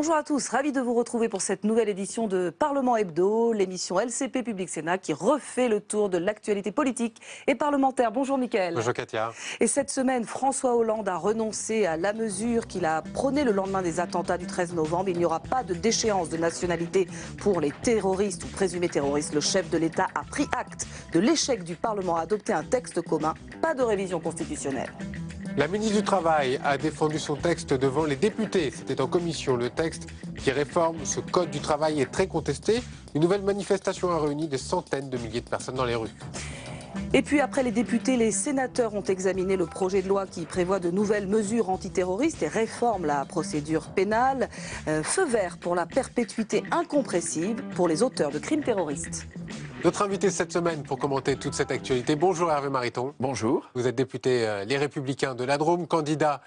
Bonjour à tous, ravi de vous retrouver pour cette nouvelle édition de Parlement Hebdo, l'émission LCP Public Sénat qui refait le tour de l'actualité politique et parlementaire. Bonjour Mickaël. Bonjour Katia. Et cette semaine, François Hollande a renoncé à la mesure qu'il a prônée le lendemain des attentats du 13 novembre. Il n'y aura pas de déchéance de nationalité pour les terroristes ou présumés terroristes. Le chef de l'État a pris acte de l'échec du Parlement à adopter un texte commun. Pas de révision constitutionnelle. La ministre du Travail a défendu son texte devant les députés. C'était en commission. Le texte qui réforme ce code du travail est très contesté. Une nouvelle manifestation a réuni des centaines de milliers de personnes dans les rues. Et puis après les députés, les sénateurs ont examiné le projet de loi qui prévoit de nouvelles mesures antiterroristes et réforme la procédure pénale. Feu vert pour la perpétuité incompressible pour les auteurs de crimes terroristes. Notre invité cette semaine pour commenter toute cette actualité. Bonjour Hervé Mariton. Bonjour. Vous êtes député Les Républicains de la Drôme, candidat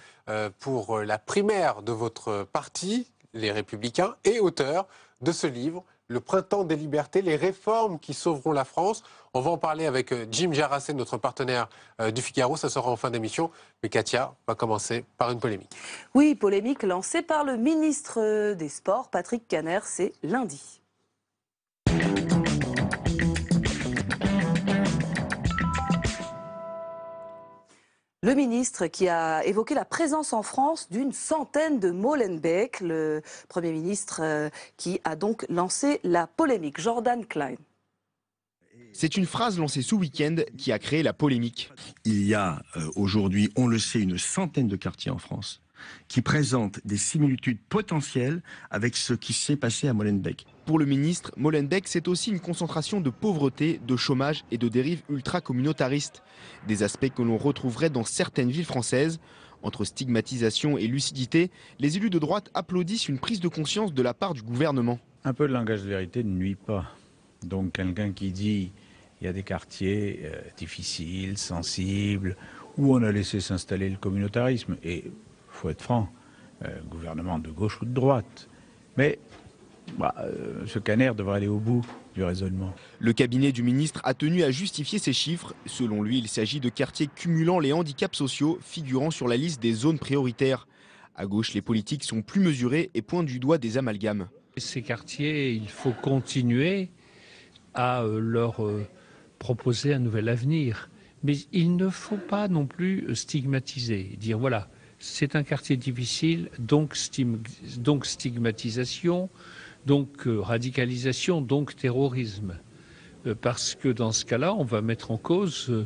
pour la primaire de votre parti, Les Républicains, et auteur de ce livre, Le Printemps des libertés, les réformes qui sauveront la France. On va en parler avec Jim Jarassé, notre partenaire du Figaro. Ça sera en fin d'émission. Mais Katia, on va commencer par une polémique. Oui, polémique lancée par le ministre des Sports, Patrick Kanner, c'est lundi. Le ministre qui a évoqué la présence en France d'une centaine de Molenbeek, le Premier ministre qui a donc lancé la polémique. Jordan Klein. C'est une phrase lancée ce week-end qui a créé la polémique. Il y a aujourd'hui, on le sait, une centaine de quartiers en France qui présentent des similitudes potentielles avec ce qui s'est passé à Molenbeek. Pour le ministre, Molenbeek, c'est aussi une concentration de pauvreté, de chômage et de dérives ultra-communautaristes. Des aspects que l'on retrouverait dans certaines villes françaises. Entre stigmatisation et lucidité, les élus de droite applaudissent une prise de conscience de la part du gouvernement. Un peu de langage de vérité ne nuit pas. Donc quelqu'un qui dit il y a des quartiers difficiles, sensibles, où on a laissé s'installer le communautarisme. Et il faut être franc, gouvernement de gauche ou de droite. Mais ce Kanner devrait aller au bout du raisonnement. Le cabinet du ministre a tenu à justifier ces chiffres. Selon lui, il s'agit de quartiers cumulant les handicaps sociaux figurant sur la liste des zones prioritaires. À gauche, les politiques sont plus mesurées et pointent du doigt des amalgames. Ces quartiers, il faut continuer à leur proposer un nouvel avenir. Mais il ne faut pas non plus stigmatiser, dire voilà, c'est un quartier difficile, donc stigmatisation, donc radicalisation, donc terrorisme. Parce que dans ce cas-là, on va mettre en cause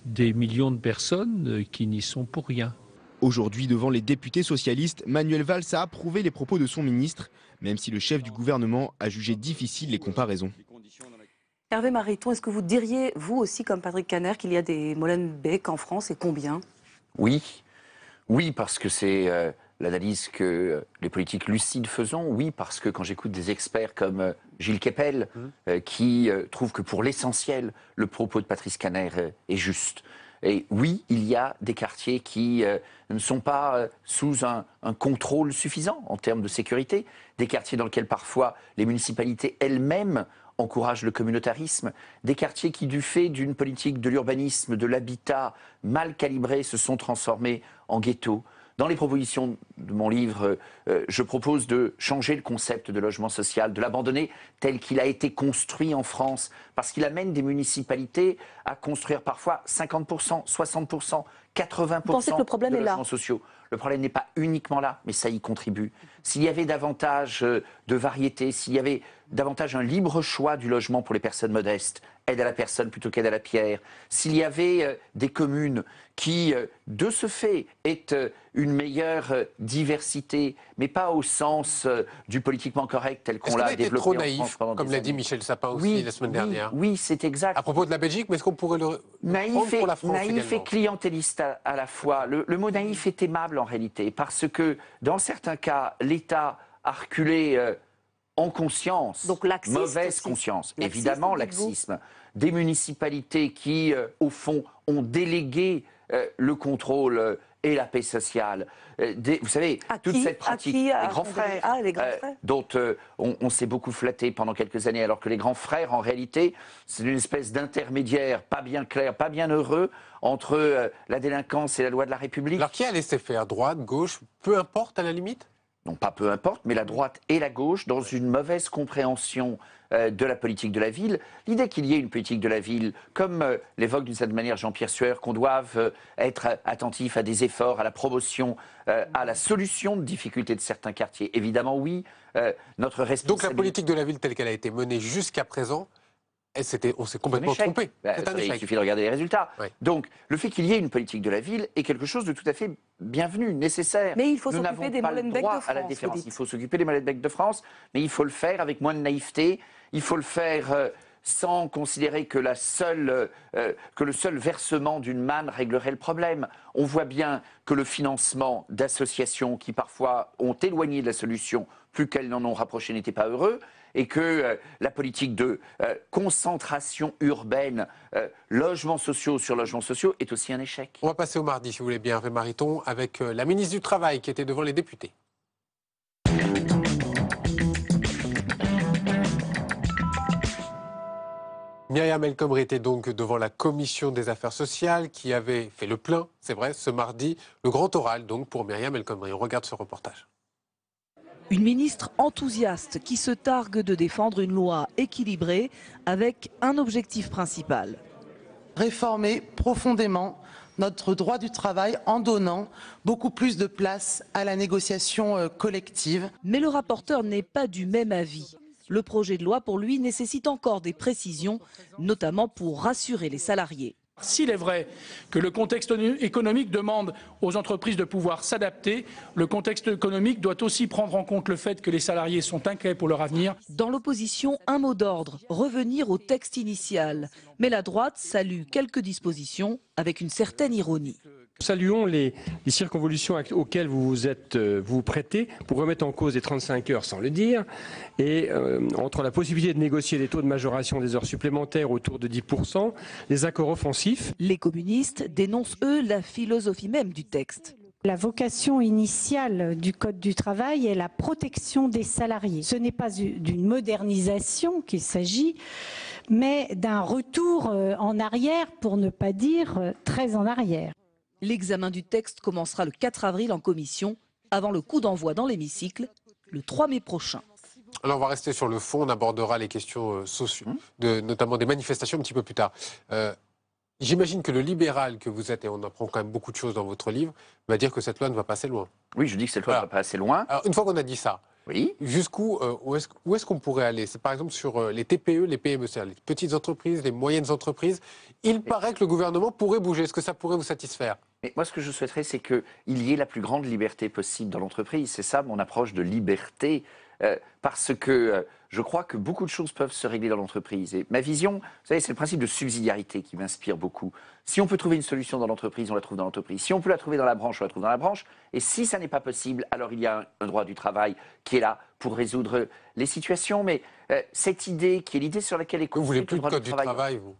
des millions de personnes qui n'y sont pour rien. Aujourd'hui, devant les députés socialistes, Manuel Valls a approuvé les propos de son ministre, même si le chef du gouvernement a jugé difficile les comparaisons. Hervé Mariton, est-ce que vous diriez, vous aussi, comme Patrick Kanner, qu'il y a des Molenbeek en France et combien? Oui, parce que c'est l'analyse que les politiques lucides faisons. Oui, parce que quand j'écoute des experts comme Gilles Kepel, qui trouvent que pour l'essentiel, le propos de Patrick Kanner est juste. Et oui, il y a des quartiers qui ne sont pas sous un contrôle suffisant en termes de sécurité, des quartiers dans lesquels parfois les municipalités elles-mêmes encouragent le communautarisme, des quartiers qui, du fait d'une politique de l'urbanisme, de l'habitat mal calibrée, se sont transformés en ghettos. Dans les propositions de mon livre, je propose de changer le concept de logement social, de l'abandonner tel qu'il a été construit en France, parce qu'il amène des municipalités à construire parfois 50%, 60%, 80% Vous pensez que le problème de est là? logements sociaux. Le problème n'est pas uniquement là, mais ça y contribue. S'il y avait davantage de variété, s'il y avait davantage un libre choix du logement pour les personnes modestes, aide à la personne plutôt qu'aide à la pierre, s'il y avait des communes qui, de ce fait, aient une meilleure diversité, mais pas au sens du politiquement correct tel qu'on l'a développé trop en naïf, France pendant comme des l'a dit années. Michel Sapin aussi la semaine dernière? Oui, c'est exact. À propos de la Belgique, mais est-ce qu'on pourrait le prendre pour la France Naïf et également? clientéliste à la fois. Le mot naïf est aimable en réalité, parce que dans certains cas, l'État a reculé en conscience, Donc laxiste mauvaise aussi. conscience, Laxisme, évidemment dites-vous. laxisme. Des municipalités qui, au fond, ont délégué le contrôle et la paix sociale. Vous savez, toute cette pratique, les grands frères, les grands frères. dont on s'est beaucoup flatté pendant quelques années, alors que les grands frères, en réalité, c'est une espèce d'intermédiaire pas bien clair, pas bien heureux, entre la délinquance et la loi de la République. Alors qui a laissé faire? Droite, gauche, peu importe à la limite? non pas peu importe, mais la droite et la gauche dans une mauvaise compréhension de la politique de la ville. L'idée qu'il y ait une politique de la ville, comme l'évoque d'une certaine manière Jean-Pierre Sueur, qu'on doive être attentif à des efforts, à la promotion, à la solution de difficultés de certains quartiers. Évidemment, oui, notre responsabilité... Donc la politique de la ville telle qu'elle a été menée jusqu'à présent, on s'est complètement trompé. C'est un échec. Il suffit de regarder les résultats. Oui. Donc, le fait qu'il y ait une politique de la ville est quelque chose de tout à fait bienvenu, nécessaire. Mais il faut Nous s'occuper des n'avons pas le Molenbeek droit de France, à la vous différence. dites. Il faut s'occuper des Molenbeek de France, mais il faut le faire avec moins de naïveté. Il faut le faire sans considérer que le seul versement d'une manne réglerait le problème. On voit bien que le financement d'associations qui parfois ont éloigné de la solution, plus qu'elles n'en ont rapproché, n'était pas heureux, et que la politique de concentration urbaine, logements sociaux sur logements sociaux, est aussi un échec. On va passer au mardi, si vous voulez bien, Hervé Mariton, avec la ministre du Travail qui était devant les députés. Myriam El Khomri était donc devant la commission des affaires sociales qui avait fait le plein, c'est vrai, ce mardi. Le grand oral donc pour Myriam El Khomri. On regarde ce reportage. Une ministre enthousiaste qui se targue de défendre une loi équilibrée avec un objectif principal. Réformer profondément notre droit du travail en donnant beaucoup plus de place à la négociation collective. Mais le rapporteur n'est pas du même avis. Le projet de loi, pour lui, nécessite encore des précisions, notamment pour rassurer les salariés. S'il est vrai que le contexte économique demande aux entreprises de pouvoir s'adapter, le contexte économique doit aussi prendre en compte le fait que les salariés sont inquiets pour leur avenir. Dans l'opposition, un mot d'ordre, revenir au texte initial. Mais la droite salue quelques dispositions avec une certaine ironie. Saluons les circonvolutions auxquelles vous prêtez pour remettre en cause les 35 heures sans le dire, et entre la possibilité de négocier des taux de majoration des heures supplémentaires autour de 10%, les accords offensifs. Les communistes dénoncent, eux, la philosophie même du texte. La vocation initiale du Code du travail est la protection des salariés. Ce n'est pas d'une modernisation qu'il s'agit, mais d'un retour en arrière, pour ne pas dire très en arrière. L'examen du texte commencera le 4 avril en commission, avant le coup d'envoi dans l'hémicycle, le 3 mai prochain. Alors on va rester sur le fond, on abordera les questions sociales, notamment des manifestations un petit peu plus tard. J'imagine que le libéral que vous êtes, et on apprend quand même beaucoup de choses dans votre livre, va dire que cette loi ne va pas assez loin. Oui, je dis que cette loi ne va pas assez loin. Alors une fois qu'on a dit ça, oui. Jusqu'où où est-ce qu'on pourrait aller? C'est par exemple sur les TPE, les PME, c'est-à-dire les petites entreprises, les moyennes entreprises. Il paraît que le gouvernement pourrait bouger. Est-ce que ça pourrait vous satisfaire? Mais moi, ce que je souhaiterais, c'est qu'il y ait la plus grande liberté possible dans l'entreprise. C'est ça mon approche de liberté. Parce que je crois que beaucoup de choses peuvent se régler dans l'entreprise. Et ma vision, vous savez, c'est le principe de subsidiarité qui m'inspire beaucoup. Si on peut trouver une solution dans l'entreprise, on la trouve dans l'entreprise. Si on peut la trouver dans la branche, on la trouve dans la branche. Et si ça n'est pas possible, alors il y a un droit du travail qui est là pour résoudre les situations. Mais cette idée, qui est l'idée sur laquelle est construit le droit du travail... Vous voulez plus du le code du travail, vous?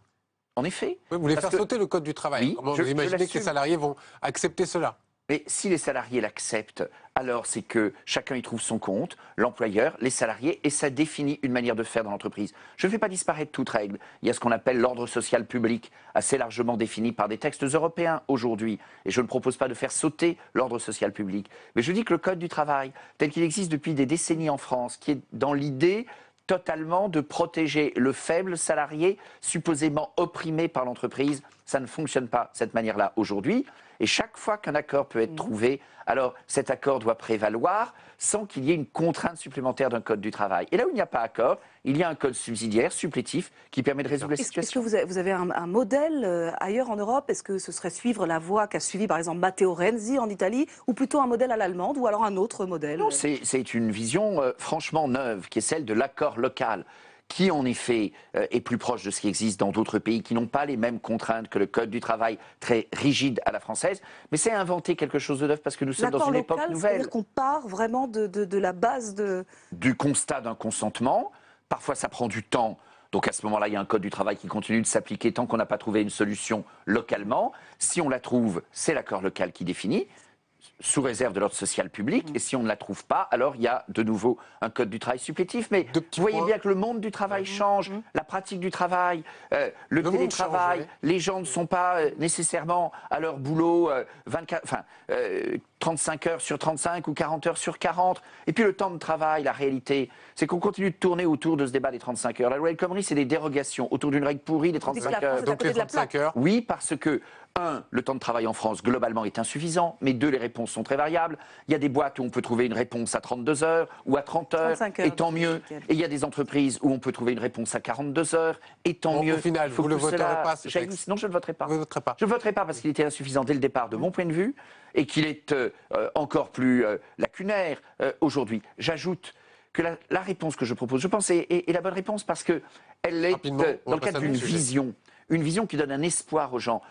En effet. Oui, vous voulez faire sauter le code du travail. Oui, Comment vous imaginez que les salariés vont accepter cela? Mais si les salariés l'acceptent, alors c'est que chacun y trouve son compte, l'employeur, les salariés, et ça définit une manière de faire dans l'entreprise. Je ne fais pas disparaître toute règle. Il y a ce qu'on appelle l'ordre social public, assez largement défini par des textes européens aujourd'hui. Et je ne propose pas de faire sauter l'ordre social public. Mais je dis que le Code du travail, tel qu'il existe depuis des décennies en France, qui est dans l'idée totalement de protéger le faible salarié supposément opprimé par l'entreprise, ça ne fonctionne pas de cette manière-là aujourd'hui. Et chaque fois qu'un accord peut être trouvé, alors cet accord doit prévaloir sans qu'il y ait une contrainte supplémentaire d'un code du travail. Et là où il n'y a pas accord, il y a un code subsidiaire, supplétif, qui permet de résoudre la situation. Est-ce que vous avez un modèle ailleurs en Europe? Est-ce que ce serait suivre la voie qu'a suivi par exemple Matteo Renzi en Italie, ou plutôt un modèle à l'allemande, ou alors un autre modèle? Non, c'est une vision franchement neuve, qui est celle de l'accord local, qui en effet est plus proche de ce qui existe dans d'autres pays qui n'ont pas les mêmes contraintes que le Code du travail très rigide à la française. Mais c'est inventer quelque chose de neuf parce que nous sommes dans une époque nouvelle. C'est-à-dire qu'on part vraiment de la base du constat d'un consentement. Parfois ça prend du temps. Donc à ce moment-là, il y a un code du travail qui continue de s'appliquer tant qu'on n'a pas trouvé une solution localement. Si on la trouve, c'est l'accord local qui définit. sous réserve de l'ordre social public, et si on ne la trouve pas, alors il y a de nouveau un code du travail supplétif. Mais vous voyez bien que le monde du travail change, la pratique du travail, le télétravail, les gens ne sont pas nécessairement à leur boulot 35 heures sur 35 ou 40 heures sur 40. Et puis le temps de travail, la réalité, c'est qu'on continue de tourner autour de ce débat des 35 heures. La loi El Khomri, c'est des dérogations autour d'une règle pourrie des 35 heures. Donc les 35 heures. Oui, parce que, 1, le temps de travail en France, globalement, est insuffisant, mais 2, les réponses sont très variables. Il y a des boîtes où on peut trouver une réponse à 32 heures ou à 30 heures, et tant mieux. Et il y a des entreprises où on peut trouver une réponse à 42 heures, et tant mieux. Au final, vous ne le voterez pas, ce texte? Non, je ne le voterai pas. Vous ne voterez pas. Je ne voterai pas parce qu'il était insuffisant dès le départ, de mon point de vue, et qu'il est encore plus lacunaire aujourd'hui. J'ajoute que la réponse que je propose, je pense, est la bonne réponse parce qu'elle est dans le cadre d'une vision. Une vision qui donne un espoir aux gens,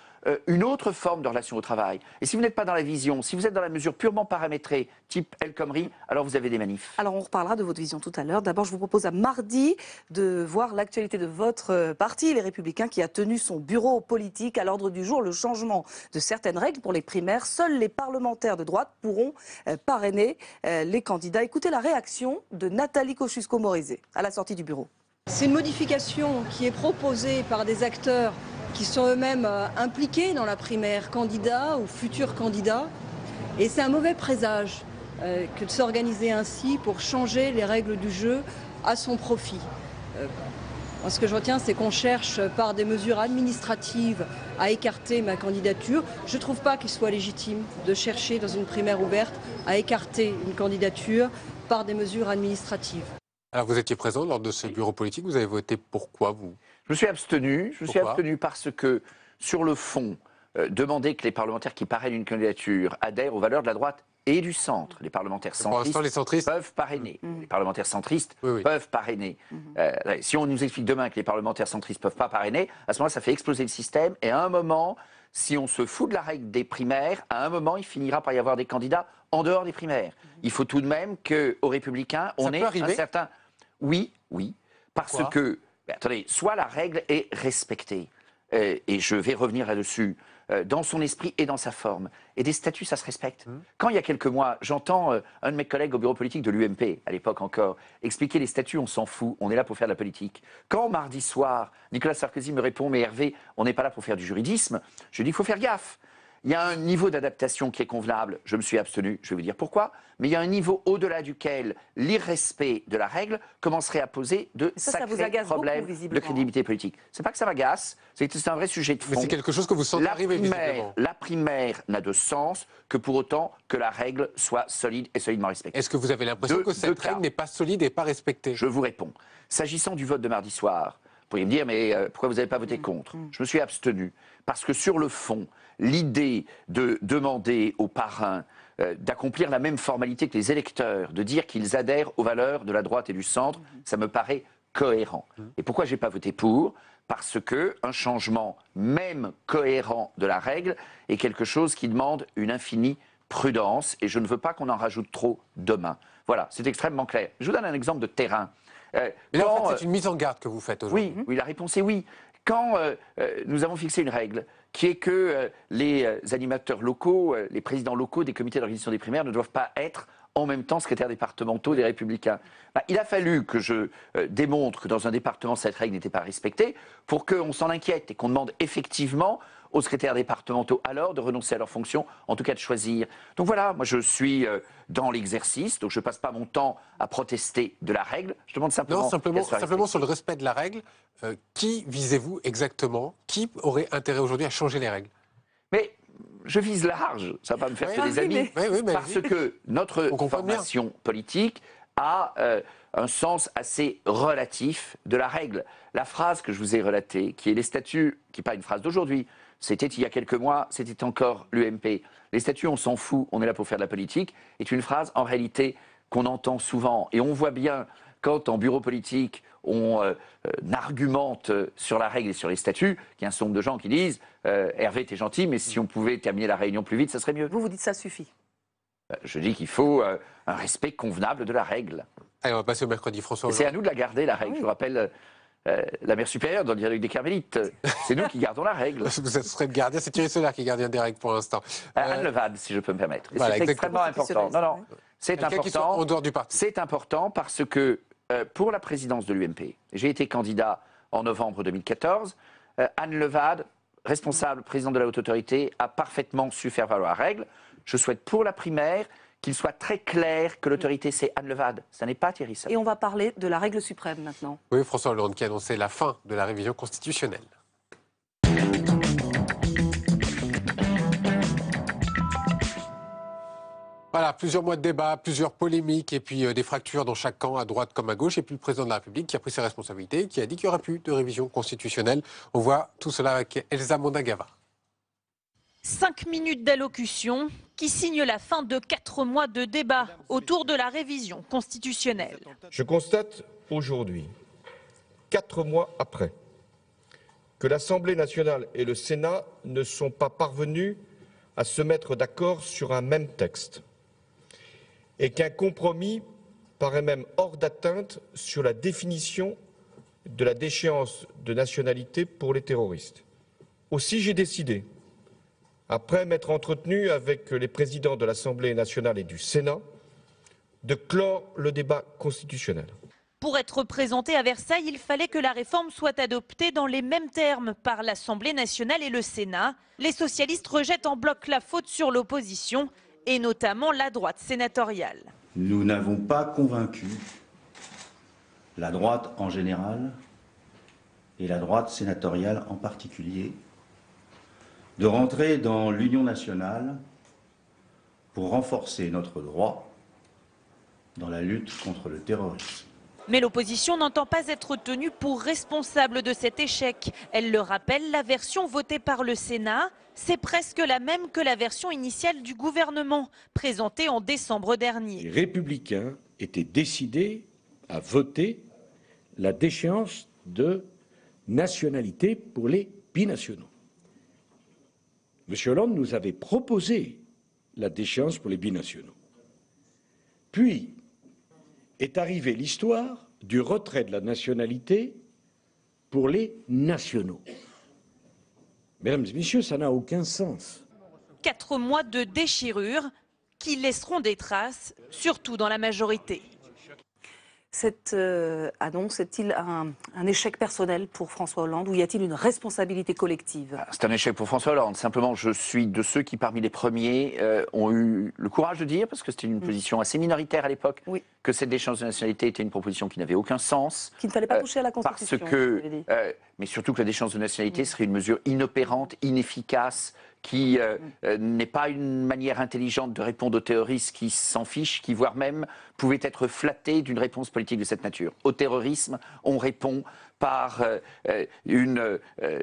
une autre forme de relation au travail. Et si vous n'êtes pas dans la vision, si vous êtes dans la mesure purement paramétrée, type El Khomri, alors vous avez des manifs. Alors on reparlera de votre vision tout à l'heure. D'abord, je vous propose à mardi de voir l'actualité de votre parti, les Républicains, qui a tenu son bureau politique à l'ordre du jour, le changement de certaines règles pour les primaires. Seuls les parlementaires de droite pourront parrainer les candidats. Écoutez la réaction de Nathalie Kosciusko-Morizet à la sortie du bureau. C'est une modification qui est proposée par des acteurs qui sont eux-mêmes impliqués dans la primaire, candidats ou futurs candidats. Et c'est un mauvais présage que de s'organiser ainsi pour changer les règles du jeu à son profit. Moi, ce que je retiens, c'est qu'on cherche par des mesures administratives à écarter ma candidature. Je ne trouve pas qu'il soit légitime de chercher dans une primaire ouverte à écarter une candidature par des mesures administratives. Alors vous étiez présent lors de ce bureau politique, vous avez voté pourquoi vous? Je me suis abstenu. Je me suis abstenu parce que, sur le fond, demander que les parlementaires qui parrainent une candidature adhèrent aux valeurs de la droite et du centre. Les parlementaires centristes peuvent parrainer. Les parlementaires centristes peuvent parrainer. Si on nous explique demain que les parlementaires centristes ne peuvent pas parrainer, à ce moment-là, ça fait exploser le système. Et à un moment, si on se fout de la règle des primaires, à un moment, il finira par y avoir des candidats en dehors des primaires. Il faut tout de même qu'aux Républicains, on ait un certain... Oui, parce que, attendez, soit la règle est respectée, et je vais revenir là-dessus, dans son esprit et dans sa forme. Et des statuts, ça se respecte. Quand il y a quelques mois, j'entends un de mes collègues au bureau politique de l'UMP, à l'époque encore, expliquer les statuts, on s'en fout, on est là pour faire de la politique. Quand mardi soir, Nicolas Sarkozy me répond, mais Hervé, on n'est pas là pour faire du juridisme, je dis qu'il faut faire gaffe. Il y a un niveau d'adaptation qui est convenable, je me suis abstenu, je vais vous dire pourquoi, mais il y a un niveau au-delà duquel l'irrespect de la règle commencerait à poser de sacrés problèmes de crédibilité politique. C'est pas que ça m'agace, c'est que c'est un vrai sujet de fond. Mais c'est quelque chose que vous sentez arriver visiblement. La primaire n'a de sens que pour autant que la règle soit solide et solidement respectée. Est-ce que vous avez l'impression que cette règle n'est pas solide et pas respectée? Je vous réponds. S'agissant du vote de mardi soir, vous pourriez me dire, mais pourquoi vous n'avez pas voté contre? Je me suis abstenu parce que sur le fond, l'idée de demander aux parrains d'accomplir la même formalité que les électeurs, de dire qu'ils adhèrent aux valeurs de la droite et du centre, ça me paraît cohérent. Et pourquoi je n'ai pas voté pour? Parce qu'un changement, même cohérent de la règle, est quelque chose qui demande une infinie prudence, et je ne veux pas qu'on en rajoute trop demain. Voilà, c'est extrêmement clair. Je vous donne un exemple de terrain. Mais là, en fait, c'est une mise en garde que vous faites aujourd'hui. Oui, la réponse est oui. Quand nous avons fixé une règle qui est que les animateurs locaux, les présidents locaux des comités d'organisation des primaires ne doivent pas être en même temps secrétaires départementaux des Républicains. Il a fallu que je démontre que dans un département, cette règle n'était pas respectée pour qu'on s'en inquiète et qu'on demande effectivement aux secrétaires départementaux alors de renoncer à leurs fonctions, en tout cas de choisir. Donc voilà, moi je suis dans l'exercice, donc je ne passe pas mon temps à protester de la règle, je demande simplement... Non, simplement sur le respect de la règle, qui visez-vous exactement? Qui aurait intérêt aujourd'hui à changer les règles? Mais je vise large, ça va pas me faire que des amis, parce que notre formation politique a un sens assez relatif de la règle. La phrase que je vous ai relatée, qui est les statuts, qui n'est pas une phrase d'aujourd'hui, c'était il y a quelques mois, c'était encore l'UMP. Les statuts, on s'en fout, on est là pour faire de la politique, est une phrase en réalité qu'on entend souvent. Et on voit bien quand en bureau politique, on argumente sur la règle et sur les statuts, qu'il y a un certain nombre de gens qui disent Hervé, t'es gentil, mais si on pouvait terminer la réunion plus vite, ça serait mieux. Vous dites ça suffit. Je dis qu'il faut un respect convenable de la règle. Allez, on va passer au mercredi, François Hollande. C'est à nous de la garder, la règle. Je vous rappelle la mère supérieure dans le dialogue des Carmélites. C'est nous qui gardons la règle. Vous serez le gardien, c'est Thierry Solaire qui est gardien des règles pour l'instant. Anne Levade, si je peux me permettre. Voilà, c'est extrêmement important. Non, non, c'est important. En dehors du parti. C'est important parce que pour la présidence de l'UMP, j'ai été candidat en novembre 2014. Anne Levade, responsable, présidente de la haute autorité, a parfaitement su faire valoir la règle. Je souhaite pour la primaire qu'il soit très clair que l'autorité, c'est Anne Levade. Ça n'est pas Thierry Solaire. Et on va parler de la règle suprême maintenant. Oui, François Hollande qui a annoncé la fin de la révision constitutionnelle. Voilà, plusieurs mois de débat, plusieurs polémiques et puis des fractures dans chaque camp, à droite comme à gauche. Et puis le président de la République qui a pris ses responsabilités, qui a dit qu'il n'y aurait plus de révision constitutionnelle. On voit tout cela avec Elsa Mondagava. 5 minutes d'allocution qui signent la fin de 4 mois de débat autour de la révision constitutionnelle. Je constate aujourd'hui, 4 mois après, que l'Assemblée nationale et le Sénat ne sont pas parvenus à se mettre d'accord sur un même texte et qu'un compromis paraît même hors d'atteinte sur la définition de la déchéance de nationalité pour les terroristes. Aussi, j'ai décidé, après m'être entretenu avec les présidents de l'Assemblée nationale et du Sénat, de clore le débat constitutionnel. Pour être présenté à Versailles, il fallait que la réforme soit adoptée dans les mêmes termes par l'Assemblée nationale et le Sénat. Les socialistes rejettent en bloc la faute sur l'opposition, et notamment la droite sénatoriale. Nous n'avons pas convaincu la droite en général et la droite sénatoriale en particulier de rentrer dans l'Union nationale pour renforcer notre droit dans la lutte contre le terrorisme. Mais l'opposition n'entend pas être tenue pour responsable de cet échec. Elle le rappelle, la version votée par le Sénat, c'est presque la même que la version initiale du gouvernement, présentée en décembre dernier. Les Républicains étaient décidés à voter la déchéance de nationalité pour les binationaux. M. Hollande nous avait proposé la déchéance pour les binationaux. Puis est arrivée l'histoire du retrait de la nationalité pour les nationaux. Mesdames et messieurs, ça n'a aucun sens. 4 mois de déchirure qui laisseront des traces, surtout dans la majorité. Cette annonce est-il un échec personnel pour François Hollande ou y a-t-il une responsabilité collective? C'est un échec pour François Hollande. Simplement, je suis de ceux qui, parmi les premiers, ont eu le courage de dire, parce que c'était une position assez minoritaire à l'époque, que cette déchéance de nationalité était une proposition qui n'avait aucun sens. Qu'il ne fallait pas toucher à la Constitution. Parce que, mais surtout que la déchéance de nationalité serait une mesure inopérante, inefficace, qui n'est pas une manière intelligente de répondre aux terroristes qui s'en fichent, qui voire même pouvaient être flattés d'une réponse politique de cette nature. Au terrorisme, on répond par une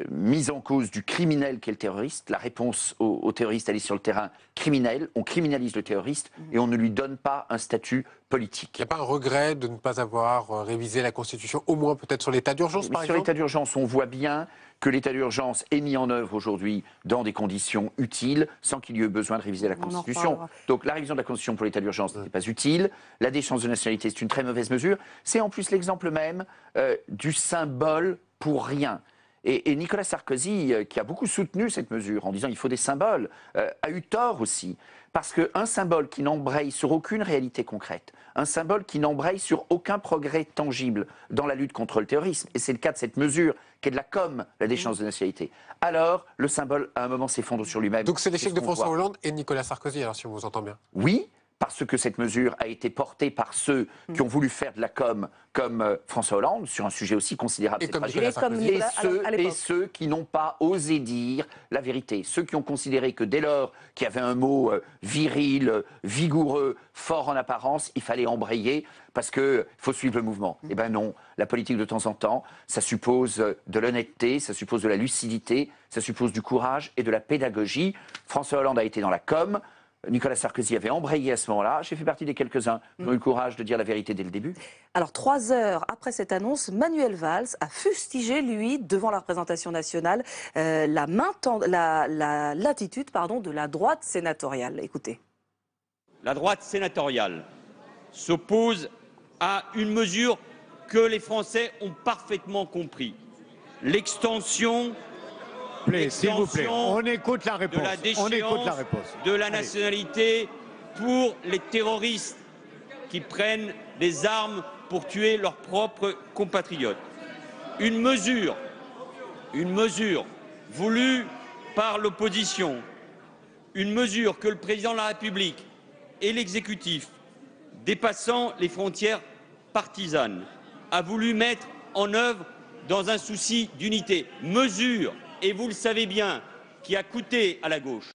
mise en cause du criminel qu'est le terroriste. La réponse au terroriste, elle est sur le terrain criminel. On criminalise le terroriste et on ne lui donne pas un statut politique. Il n'y a pas un regret de ne pas avoir révisé la Constitution, au moins peut-être sur l'état d'urgence, par exemple? Sur l'état d'urgence, on voit bien que l'état d'urgence est mis en œuvre aujourd'hui dans des conditions utiles, sans qu'il y ait besoin de réviser la Constitution. Donc la révision de la Constitution pour l'état d'urgence n'était pas utile. La déchéance de nationalité, c'est une très mauvaise mesure. C'est en plus l'exemple même du symbole pour rien. Et Nicolas Sarkozy, qui a beaucoup soutenu cette mesure en disant il faut des symboles, a eu tort aussi. Parce qu'un symbole qui n'embraye sur aucune réalité concrète, un symbole qui n'embraye sur aucun progrès tangible dans la lutte contre le terrorisme, et c'est le cas de cette mesure qui est de la com, la déchéance de nationalité, alors le symbole à un moment s'effondre sur lui-même. Donc c'est l'échec de François Hollande et Nicolas Sarkozy, alors si on vous entend bien. Oui, parce que cette mesure a été portée par ceux qui ont voulu faire de la com comme François Hollande, sur un sujet aussi considérable, et, et ceux qui n'ont pas osé dire la vérité. Ceux qui ont considéré que dès lors qu'il y avait un mot viril, vigoureux, fort en apparence, il fallait embrayer parce qu'il faut suivre le mouvement. Eh bien non, la politique de temps en temps, ça suppose de l'honnêteté, ça suppose de la lucidité, ça suppose du courage et de la pédagogie. François Hollande a été dans la com. Nicolas Sarkozy avait embrayé à ce moment-là. J'ai fait partie des quelques-uns qui ont eu le courage de dire la vérité dès le début. Alors, 3 heures après cette annonce, Manuel Valls a fustigé, lui, devant la représentation nationale, l'attitude de la droite sénatoriale. Écoutez. La droite sénatoriale s'oppose à une mesure que les Français ont parfaitement compris. L'extension s'il vous plaît, on écoute la réponse. De la déchéance de la nationalité pour les terroristes qui prennent des armes pour tuer leurs propres compatriotes. Une mesure voulue par l'opposition, une mesure que le président de la République et l'exécutif, dépassant les frontières partisanes, a voulu mettre en œuvre dans un souci d'unité. Mesure, et vous le savez bien, qui a coûté à la gauche.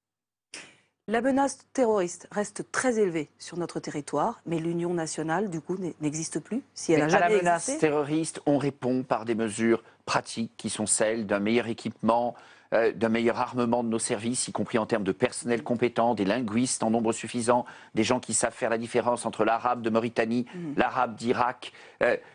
La menace terroriste reste très élevée sur notre territoire, mais l'union nationale, du coup, n'existe plus. Si elle a jamais à la menace existé. terroriste, on répond par des mesures pratiques qui sont celles d'un meilleur équipement, d'un meilleur armement de nos services, y compris en termes de personnel compétent, des linguistes en nombre suffisant, des gens qui savent faire la différence entre l'arabe de Mauritanie, l'arabe d'Irak,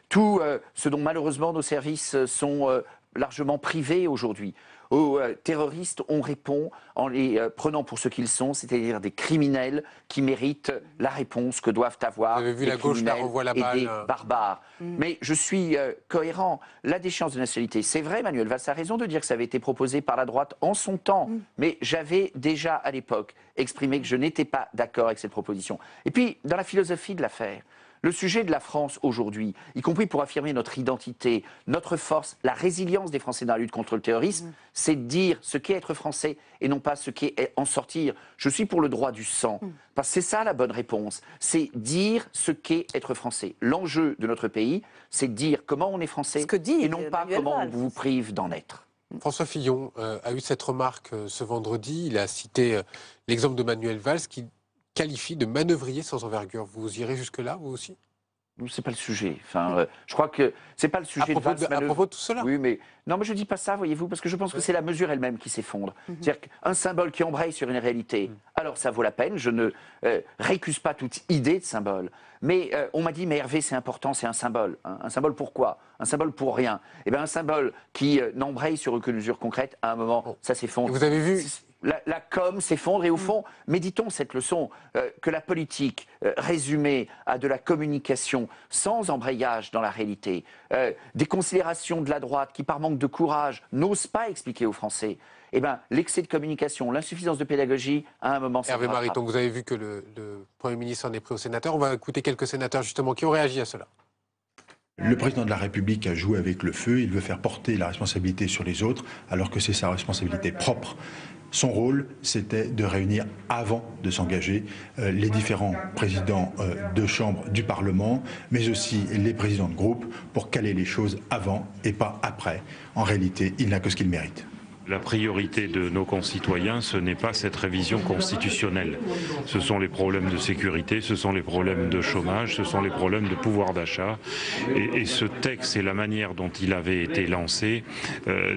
tout ce dont malheureusement nos services sont largement privés aujourd'hui. Aux terroristes, on répond en les prenant pour ce qu'ils sont, c'est-à-dire des criminels qui méritent la réponse que doivent avoir les criminels et des barbares. Mais je suis cohérent. La déchéance de nationalité, c'est vrai, Manuel Valls a raison de dire que ça avait été proposé par la droite en son temps. Mais j'avais déjà à l'époque exprimé que je n'étais pas d'accord avec cette proposition. Et puis, dans la philosophie de l'affaire, le sujet de la France aujourd'hui, y compris pour affirmer notre identité, notre force, la résilience des Français dans la lutte contre le terrorisme, c'est de dire ce qu'est être Français et non pas ce qu'est en sortir. Je suis pour le droit du sang, parce que c'est ça la bonne réponse, c'est dire ce qu'est être Français. L'enjeu de notre pays, c'est de dire comment on est Français et non pas comment on vous prive d'en être. François Fillon a eu cette remarque ce vendredi. Il a cité l'exemple de Manuel Valls qui qualifie de manœuvrier sans envergure. Vous irez jusque-là, vous aussi? C'est pas le sujet. Enfin, je crois que c'est pas le sujet à propos de tout cela. Oui, mais non, mais je dis pas ça, voyez-vous, parce que je pense que c'est la mesure elle-même qui s'effondre. C'est-à-dire qu'un symbole qui embraye sur une réalité, alors ça vaut la peine. Je ne récuse pas toute idée de symbole. Mais on m'a dit, mais Hervé, c'est important, c'est un symbole. Un symbole pourquoi? Un symbole pour rien. Eh bien, un symbole qui n'embraye sur aucune mesure concrète, à un moment, ça s'effondre. Vous avez vu la com s'effondre et au fond, méditons cette leçon que la politique résumée à de la communication sans embrayage dans la réalité, des considérations de la droite qui par manque de courage n'osent pas expliquer aux Français, eh ben, l'excès de communication, l'insuffisance de pédagogie, à un moment, ça Hervé Mariton, vous avez vu que le Premier ministre en est pris aux sénateurs. On va écouter quelques sénateurs justement qui ont réagi à cela. Le président de la République a joué avec le feu, il veut faire porter la responsabilité sur les autres alors que c'est sa responsabilité propre. Son rôle, c'était de réunir avant de s'engager les différents présidents de chambre du Parlement, mais aussi les présidents de groupe pour caler les choses avant et pas après. En réalité, il n'a que ce qu'il mérite. La priorité de nos concitoyens, ce n'est pas cette révision constitutionnelle. Ce sont les problèmes de sécurité, ce sont les problèmes de chômage, ce sont les problèmes de pouvoir d'achat. Et ce texte et la manière dont il avait été lancé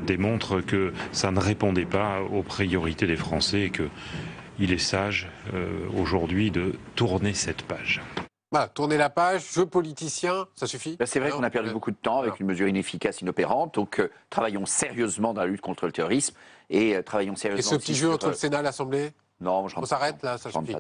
démontrent que ça ne répondait pas aux priorités des Français et qu'il est sage aujourd'hui de tourner cette page. Voilà, tournez la page, jeu politicien, ça suffit? C'est vrai qu'on a perdu beaucoup de temps avec une mesure inefficace, inopérante, donc travaillons sérieusement dans la lutte contre le terrorisme et travaillons sérieusement. Et ce petit jeu entre le Sénat et l'Assemblée? Non, on s'arrête là, ça suffit.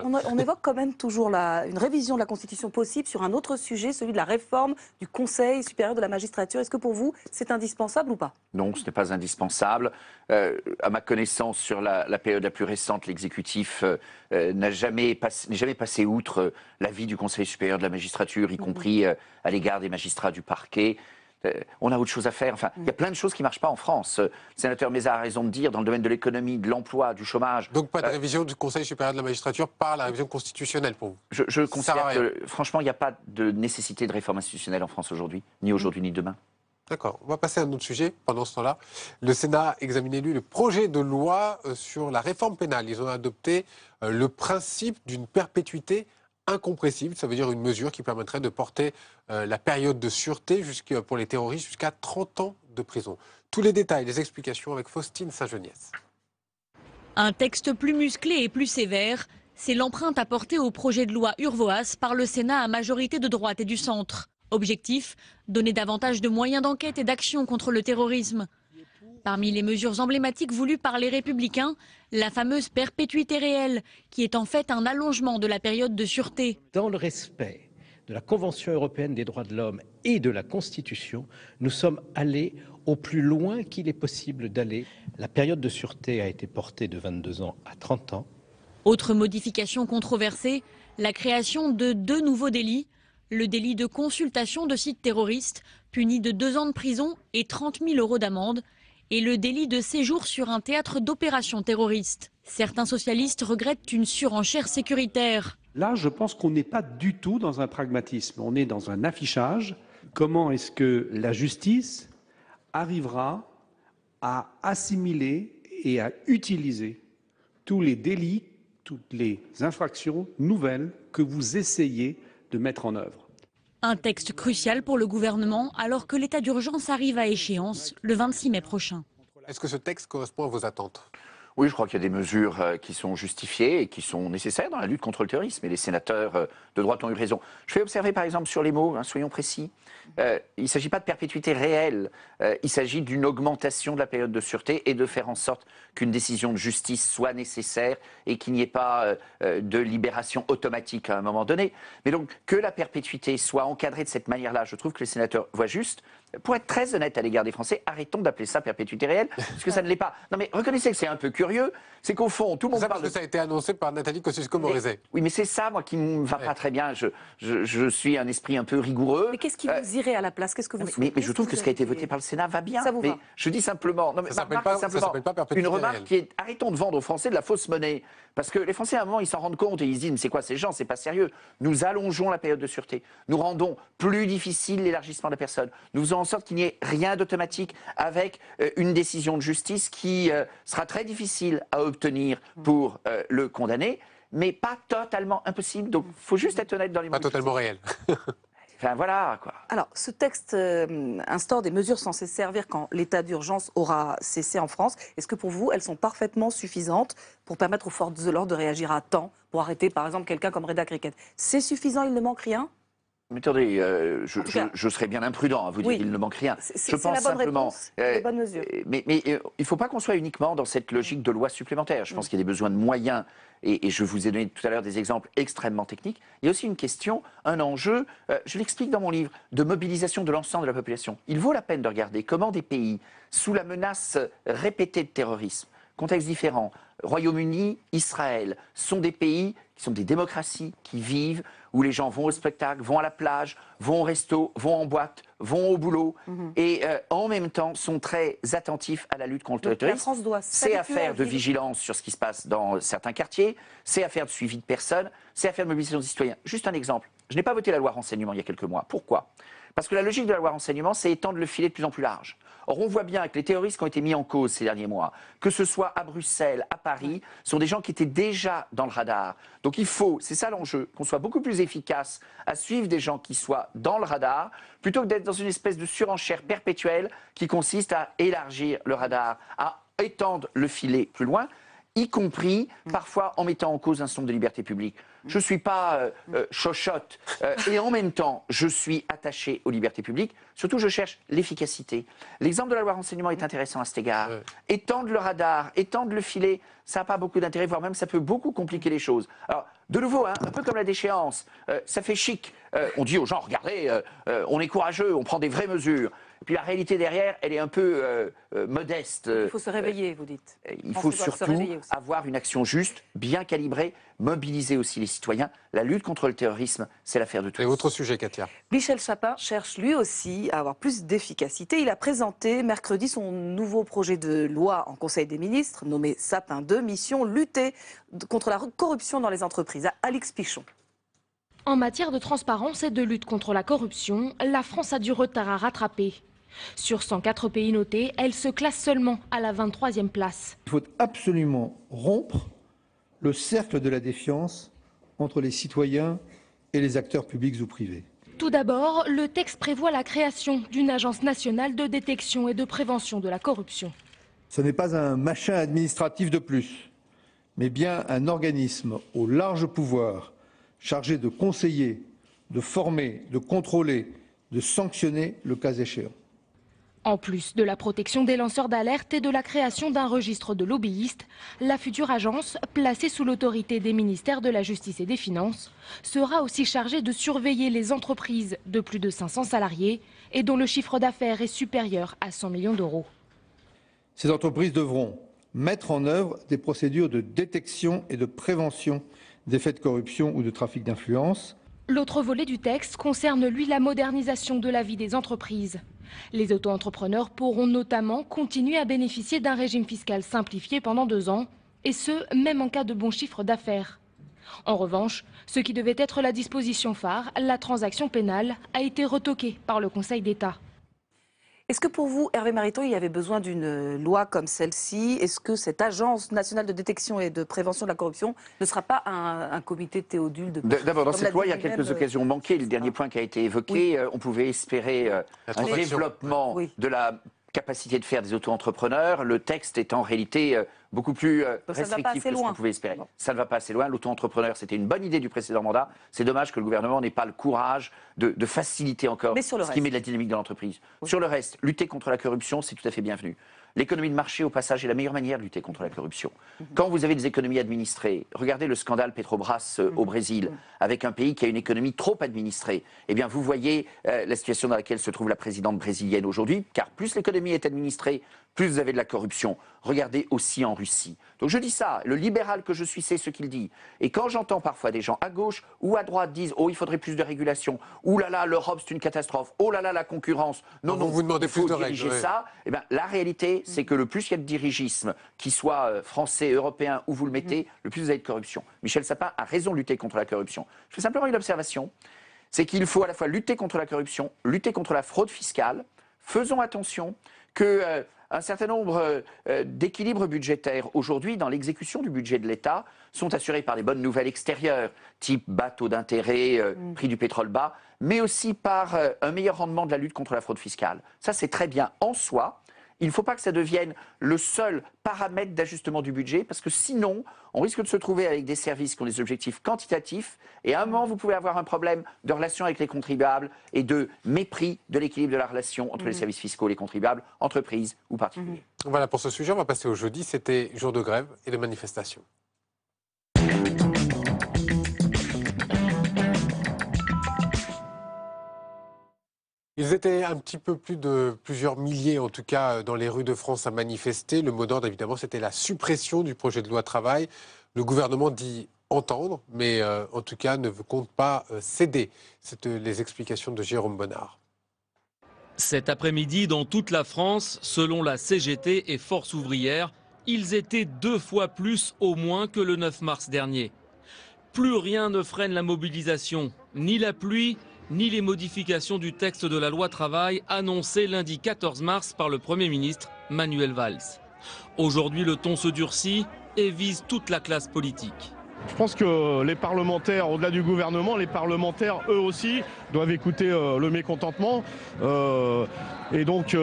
On évoque quand même toujours une révision de la Constitution possible sur un autre sujet, celui de la réforme du Conseil supérieur de la magistrature. Est-ce que pour vous, c'est indispensable ou pas? Non, ce n'est pas indispensable. À ma connaissance, sur la période la plus récente, l'exécutif n'est jamais passé outre l'avis du Conseil supérieur de la magistrature, y compris à l'égard des magistrats du parquet. On a autre chose à faire. Enfin, il y a plein de choses qui ne marchent pas en France. Le sénateur Mézard a raison de dire, dans le domaine de l'économie, de l'emploi, du chômage. Donc pas de révision du Conseil supérieur de la magistrature par la révision constitutionnelle pour vous? Je considère que, franchement, il n'y a pas de nécessité de réforme institutionnelle en France aujourd'hui, ni aujourd'hui ni demain. D'accord. On va passer à un autre sujet. Pendant ce temps-là, le Sénat a examiné, lui, le projet de loi sur la réforme pénale. Ils ont adopté le principe d'une perpétuité incompressible, ça veut dire une mesure qui permettrait de porter la période de sûreté pour les terroristes jusqu'à 30 ans de prison. Tous les détails, les explications avec Faustine Saint-Geniès. Un texte plus musclé et plus sévère, c'est l'empreinte apportée au projet de loi Urvoas par le Sénat à majorité de droite et du centre. Objectif, donner davantage de moyens d'enquête et d'action contre le terrorisme. Parmi les mesures emblématiques voulues par les Républicains, la fameuse perpétuité réelle, qui est en fait un allongement de la période de sûreté. Dans le respect de la Convention européenne des droits de l'homme et de la Constitution, nous sommes allés au plus loin qu'il est possible d'aller. La période de sûreté a été portée de 22 ans à 30 ans. Autre modification controversée, la création de 2 nouveaux délits. Le délit de consultation de sites terroristes, puni de 2 ans de prison et 30 000 € d'amende, et le délit de séjour sur un théâtre d'opérations terroristes. Certains socialistes regrettent une surenchère sécuritaire. Là, je pense qu'on n'est pas du tout dans un pragmatisme, on est dans un affichage. Comment est-ce que la justice arrivera à assimiler et à utiliser tous les délits, toutes les infractions nouvelles que vous essayez de mettre en œuvre? Un texte crucial pour le gouvernement alors que l'état d'urgence arrive à échéance le 26 mai prochain. Est-ce que ce texte correspond à vos attentes ? Oui, je crois qu'il y a des mesures qui sont justifiées et qui sont nécessaires dans la lutte contre le terrorisme. Et les sénateurs de droite ont eu raison. Je fais observer par exemple sur les mots, soyons précis, il ne s'agit pas de perpétuité réelle, il s'agit d'une augmentation de la période de sûreté et de faire en sorte qu'une décision de justice soit nécessaire et qu'il n'y ait pas de libération automatique à un moment donné. Mais donc que la perpétuité soit encadrée de cette manière-là, je trouve que les sénateurs voient juste. Pour être très honnête à l'égard des Français, arrêtons d'appeler ça perpétuité réelle, parce que ça ne l'est pas. Non mais reconnaissez que c'est un peu curieux, c'est qu'au fond, tout le monde parle de... Ça a été annoncé par Nathalie Kosciusko-Morizet. Oui, mais c'est ça, moi, qui ne me va pas très bien. Je suis un esprit un peu rigoureux. Mais qu'est-ce qui vous irait à la place? Qu'est-ce que vous mais je trouve que ce qui a été voté par le Sénat va bien. Ça vous va? Je dis simplement... Non, mais ça s'appelle pas perpétuité une remarque réelle. qui est... Arrêtons de vendre aux Français de la fausse monnaie. Parce que les Français, à un moment, ils s'en rendent compte et ils se disent, mais c'est quoi ces gens? C'est pas sérieux. Nous allongeons la période de sûreté. Nous rendons plus difficile l'élargissement de la personne. Nous faisons en sorte qu'il n'y ait rien d'automatique avec une décision de justice qui sera très difficile à obtenir pour le condamné, mais pas totalement impossible. Donc, il faut juste être honnête dans les mots. Pas totalement réel. Enfin, voilà, quoi. Alors, ce texte instaure des mesures censées servir quand l'état d'urgence aura cessé en France. Est-ce que pour vous, elles sont parfaitement suffisantes pour permettre aux forces de l'ordre de réagir à temps, pour arrêter, par exemple, quelqu'un comme Reda Cricket? C'est suffisant, il ne manque rien? Mais attendez, je serais bien imprudent à vous dire qu'il ne manque rien. Je pense simplement. Les bonnes mesures. Mais il ne faut pas qu'on soit uniquement dans cette logique de loi supplémentaire. Je pense qu'il y a des besoins de moyens, et je vous ai donné tout à l'heure des exemples extrêmement techniques. Il y a aussi une question, un enjeu, je l'explique dans mon livre, de mobilisation de l'ensemble de la population. Il vaut la peine de regarder comment des pays, sous la menace répétée de terrorisme, contexte différent, Royaume-Uni, Israël, sont des pays qui sont des démocraties, qui vivent, où les gens vont au spectacle, vont à la plage, vont au resto, vont en boîte, vont au boulot, et en même temps sont très attentifs à la lutte contre le terrorisme. C'est affaire de vigilance sur ce qui se passe dans certains quartiers, c'est affaire de suivi de personnes, c'est affaire de mobilisation des citoyens. Juste un exemple, je n'ai pas voté la loi renseignement il y a quelques mois. Pourquoi? Parce que la logique de la loi renseignement, c'est étendre le filet de plus en plus large. Or, on voit bien que les terroristes qui ont été mis en cause ces derniers mois, que ce soit à Bruxelles, à Paris, sont des gens qui étaient déjà dans le radar. Donc il faut, c'est ça l'enjeu, qu'on soit beaucoup plus efficace à suivre des gens qui soient dans le radar, plutôt que d'être dans une espèce de surenchère perpétuelle qui consiste à élargir le radar, à étendre le filet plus loin, y compris parfois en mettant en cause un certain nombre de libertés publiques. Je ne suis pas chochotte et en même temps, je suis attaché aux libertés publiques. Surtout, je cherche l'efficacité. L'exemple de la loi renseignement est intéressant à cet égard. Étendre le radar, étendre le filet, ça n'a pas beaucoup d'intérêt, voire même ça peut beaucoup compliquer les choses. Alors, de nouveau, un peu comme la déchéance, ça fait chic. On dit aux gens, regardez, on est courageux, on prend des vraies mesures. Et puis la réalité derrière, elle est un peu modeste. Il faut se réveiller, vous dites. Il faut surtout avoir une action juste, bien calibrée, mobiliser aussi les citoyens. La lutte contre le terrorisme, c'est l'affaire de tous. Et autre sujet, Katia. Michel Sapin cherche lui aussi à avoir plus d'efficacité. Il a présenté mercredi son nouveau projet de loi en Conseil des ministres, nommé Sapin 2, mission lutter contre la corruption dans les entreprises. Alix Pichon. En matière de transparence et de lutte contre la corruption, la France a du retard à rattraper. Sur 104 pays notés, elle se classe seulement à la 23e place. Il faut absolument rompre le cercle de la défiance entre les citoyens et les acteurs publics ou privés. Tout d'abord, le texte prévoit la création d'une agence nationale de détection et de prévention de la corruption. Ce n'est pas un machin administratif de plus, mais bien un organisme au large pouvoir chargé de conseiller, de former, de contrôler, de sanctionner le cas échéant. En plus de la protection des lanceurs d'alerte et de la création d'un registre de lobbyistes, la future agence, placée sous l'autorité des ministères de la Justice et des Finances, sera aussi chargée de surveiller les entreprises de plus de 500 salariés et dont le chiffre d'affaires est supérieur à 100 millions d'euros. Ces entreprises devront mettre en œuvre des procédures de détection et de prévention des faits de corruption ou de trafic d'influence. L'autre volet du texte concerne, lui, la modernisation de la vie des entreprises. Les auto-entrepreneurs pourront notamment continuer à bénéficier d'un régime fiscal simplifié pendant 2 ans, et ce, même en cas de bon chiffre d'affaires. En revanche, ce qui devait être la disposition phare, la transaction pénale, a été retoqué par le Conseil d'État. Est-ce que pour vous, Hervé Mariton, il y avait besoin d'une loi comme celle-ci? Est-ce que cette agence nationale de détection et de prévention de la corruption ne sera pas un comité Théodule de... D'abord, dans cette loi, il y a quelques occasions manquées. Le dernier point qui a été évoqué, on pouvait espérer un développement de la capacité de faire des auto-entrepreneurs. Le texte est en réalité beaucoup plus restrictif que ce qu'on pouvait espérer. Ça ne va pas assez loin. L'auto-entrepreneur, c'était une bonne idée du précédent mandat. C'est dommage que le gouvernement n'ait pas le courage de faciliter encore ce qui met de la dynamique dans l'entreprise. Sur le reste, lutter contre la corruption, c'est tout à fait bienvenu. L'économie de marché, au passage, est la meilleure manière de lutter contre la corruption. Quand vous avez des économies administrées, regardez le scandale Petrobras au Brésil, avec un pays qui a une économie trop administrée, eh bien vous voyez la situation dans laquelle se trouve la présidente brésilienne aujourd'hui, car plus l'économie est administrée, plus vous avez de la corruption. Regardez aussi en Russie. Donc je dis ça, le libéral que je suis, c'est ce qu'il dit. Et quand j'entends parfois des gens à gauche ou à droite disent « Oh, il faudrait plus de régulation. Oh là là, l'Europe, c'est une catastrophe. Oh là là, la concurrence. Non, non, vous demandez plus de diriger règles, ça. » Eh bien, la réalité, c'est que le plus il y a de dirigisme, qu'il soit français, européen, où vous le mettez, le plus vous avez de corruption. Michel Sapin a raison de lutter contre la corruption. Je fais simplement une observation, c'est qu'il faut à la fois lutter contre la corruption, lutter contre la fraude fiscale. Faisons attention que... un certain nombre d'équilibres budgétaires aujourd'hui dans l'exécution du budget de l'État sont assurés par des bonnes nouvelles extérieures, type bas taux d'intérêt, prix du pétrole bas, mais aussi par un meilleur rendement de la lutte contre la fraude fiscale. Ça, c'est très bien en soi. Il ne faut pas que ça devienne le seul paramètre d'ajustement du budget, parce que sinon, on risque de se trouver avec des services qui ont des objectifs quantitatifs, et à un moment, vous pouvez avoir un problème de relation avec les contribuables et de mépris de l'équilibre de la relation entre les services fiscaux, les contribuables, entreprises ou particuliers. Voilà pour ce sujet, on va passer au jeudi. C'était jour de grève et de manifestation. Ils étaient un petit peu plus de plusieurs milliers, en tout cas, dans les rues de France à manifester. Le mot d'ordre, évidemment, c'était la suppression du projet de loi travail. Le gouvernement dit entendre, mais en tout cas ne compte pas céder. C'est les explications de Jérôme Bonnard. Cet après-midi, dans toute la France, selon la CGT et Force ouvrière, ils étaient 2 fois plus au moins que le 9 mars dernier. Plus rien ne freine la mobilisation, ni la pluie, ni les modifications du texte de la loi travail annoncé lundi 14 mars par le Premier ministre Manuel Valls. Aujourd'hui, le ton se durcit et vise toute la classe politique. Je pense que les parlementaires, au-delà du gouvernement, les parlementaires, eux aussi, doivent écouter le mécontentement. Et donc,